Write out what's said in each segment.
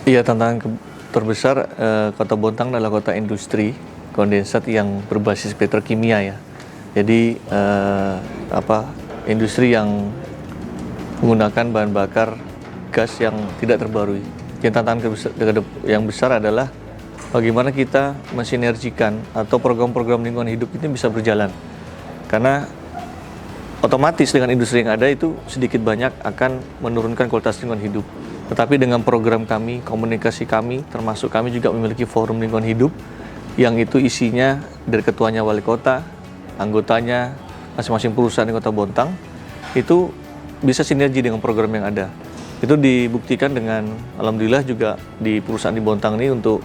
Iya, terbesar Kota Bontang adalah kota industri kondensat yang berbasis petrokimia ya. Jadi industri yang menggunakan bahan bakar gas yang tidak terbarui. Yang tantangan yang besar adalah bagaimana kita mensinergikan atau program-program lingkungan hidup ini bisa berjalan. Karena otomatis dengan industri yang ada itu sedikit banyak akan menurunkan kualitas lingkungan hidup. Tetapi dengan program kami, komunikasi kami, termasuk kami juga memiliki forum lingkungan hidup yang itu isinya dari ketuanya wali kota, anggotanya, masing-masing perusahaan di Kota Bontang, itu bisa sinergi dengan program yang ada. Itu dibuktikan dengan, alhamdulillah juga di perusahaan di Bontang ini untuk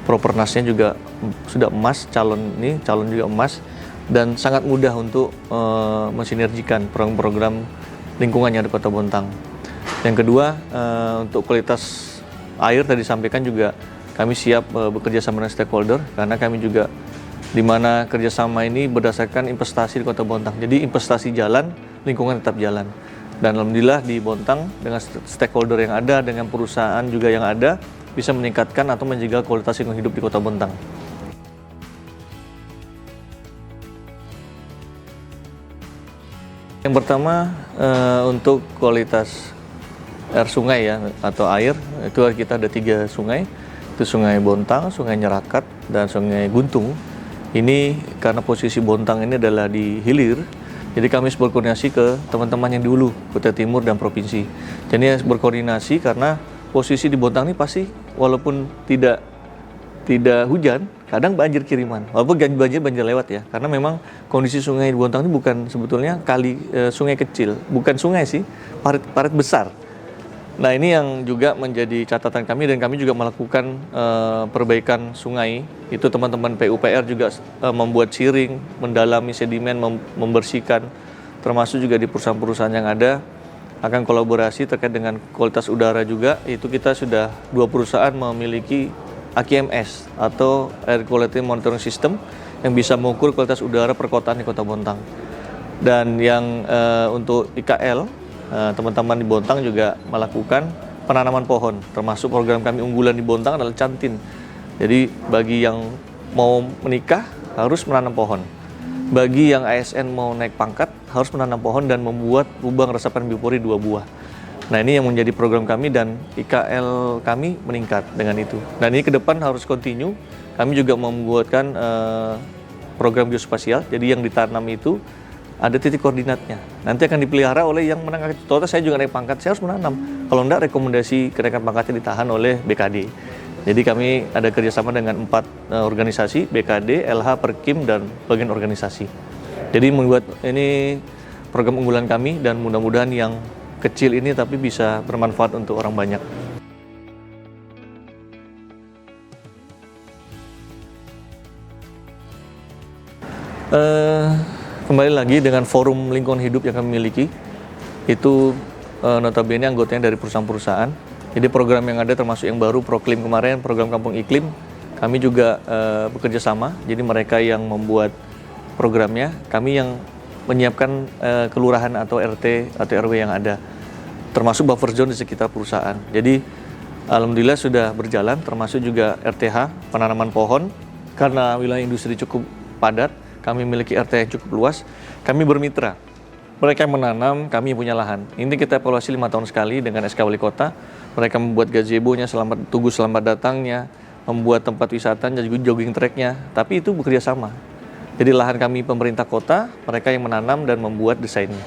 propernasnya juga sudah emas, calon juga emas, dan sangat mudah untuk mensinergikan program-program lingkungannya di Kota Bontang. Yang kedua, untuk kualitas air tadi disampaikan juga kami siap bekerja sama dengan stakeholder, karena kami juga di mana kerjasama ini berdasarkan investasi di Kota Bontang. Jadi investasi jalan, lingkungan tetap jalan. Dan alhamdulillah di Bontang dengan stakeholder yang ada, dengan perusahaan juga yang ada, bisa meningkatkan atau menjaga kualitas lingkungan hidup di Kota Bontang. Yang pertama, untuk kualitas air sungai ya, atau air, itu kita ada 3 sungai, itu Sungai Bontang, Sungai Nyerakat, dan Sungai Guntung. Ini karena posisi Bontang ini adalah di hilir, jadi kami harus berkoordinasi ke teman-teman yang di hulu, Kota Timur dan Provinsi. Jadi berkoordinasi karena posisi di Bontang ini pasti walaupun tidak hujan, kadang banjir kiriman. Walaupun banjir lewat ya, karena memang kondisi sungai di Bontang ini bukan sebetulnya sungai kecil, bukan sungai sih, parit besar. Nah, ini yang juga menjadi catatan kami, dan kami juga melakukan perbaikan sungai. Itu teman-teman PUPR juga membuat siring, mendalami sedimen, membersihkan, termasuk juga di perusahaan-perusahaan yang ada akan kolaborasi terkait dengan kualitas udara juga. Itu kita sudah 2 perusahaan memiliki AQMS atau Air Quality Monitoring System yang bisa mengukur kualitas udara perkotaan di Kota Bontang. Dan yang untuk IKL, teman-teman di Bontang juga melakukan penanaman pohon, termasuk program kami unggulan di Bontang adalah Cantin. Jadi bagi yang mau menikah harus menanam pohon. Bagi yang ASN mau naik pangkat harus menanam pohon dan membuat lubang resapan biopori 2 buah. Nah, ini yang menjadi program kami, dan IKL kami meningkat dengan itu. Dan ini ke depan harus continue. Kami juga membuatkan program geospasial, jadi yang ditanam itu ada titik koordinatnya. Nanti akan dipelihara oleh yang menangkap itu. Total saya juga naik pangkat, saya harus menanam. Kalau enggak, rekomendasi kenaikan pangkatnya ditahan oleh BKD. Jadi kami ada kerjasama dengan 4 organisasi, BKD, LH, Perkim, dan bagian organisasi. Jadi membuat ini program unggulan kami, dan mudah-mudahan yang kecil ini tapi bisa bermanfaat untuk orang banyak. Kembali lagi dengan forum lingkungan hidup yang kami miliki, itu notabene anggotanya dari perusahaan-perusahaan. Jadi program yang ada termasuk yang baru, Proklim kemarin, program Kampung Iklim, kami juga bekerja sama. Jadi mereka yang membuat programnya, kami yang menyiapkan kelurahan atau RT atau RW yang ada, termasuk buffer zone di sekitar perusahaan. Jadi alhamdulillah sudah berjalan, termasuk juga RTH, penanaman pohon. Karena wilayah industri cukup padat, kami memiliki RT yang cukup luas, kami bermitra. Mereka yang menanam, kami yang punya lahan. Ini kita evaluasi 5 tahun sekali dengan SK Wali Kota. Mereka membuat gazebo-nya, selamat datangnya, membuat tempat wisatanya, juga jogging track-nya. Tapi itu bekerja sama. Jadi lahan kami pemerintah kota, mereka yang menanam dan membuat desainnya.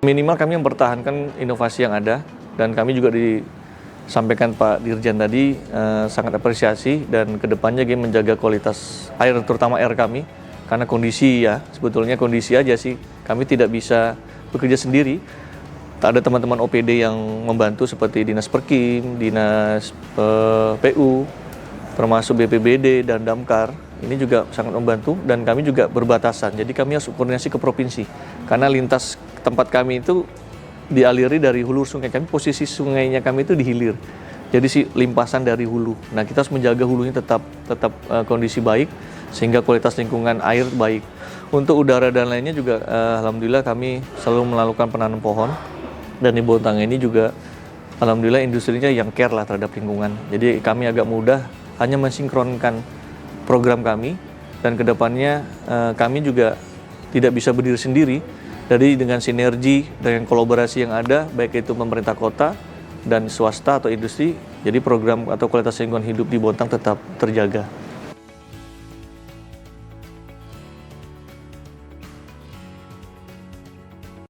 Minimal kami mempertahankan inovasi yang ada, dan kami juga disampaikan Pak Dirjen tadi sangat apresiasi, dan kedepannya kami menjaga kualitas air, terutama air kami, karena sebetulnya kondisi aja sih, kami tidak bisa bekerja sendiri. Tak ada teman-teman OPD yang membantu seperti Dinas Perkim, Dinas PU, termasuk BPBD dan Damkar. Ini juga sangat membantu, dan kami juga berbatasan. Jadi kami harus koordinasi ke provinsi, karena lintas tempat kami itu dialiri dari hulu sungai kami, posisi sungainya kami itu di hilir. jadi si limpasan dari hulu. Nah, kita harus menjaga hulunya tetap kondisi baik sehingga kualitas lingkungan air baik. Untuk udara dan lainnya juga alhamdulillah kami selalu melakukan penanam pohon, dan di Bontang ini juga alhamdulillah industrinya yang care lah terhadap lingkungan. Jadi kami agak mudah hanya mensinkronkan program kami, dan kedepannya kami juga tidak bisa berdiri sendiri. Jadi dengan sinergi, dengan kolaborasi yang ada, baik itu pemerintah kota dan swasta atau industri, jadi program atau kualitas lingkungan hidup di Bontang tetap terjaga.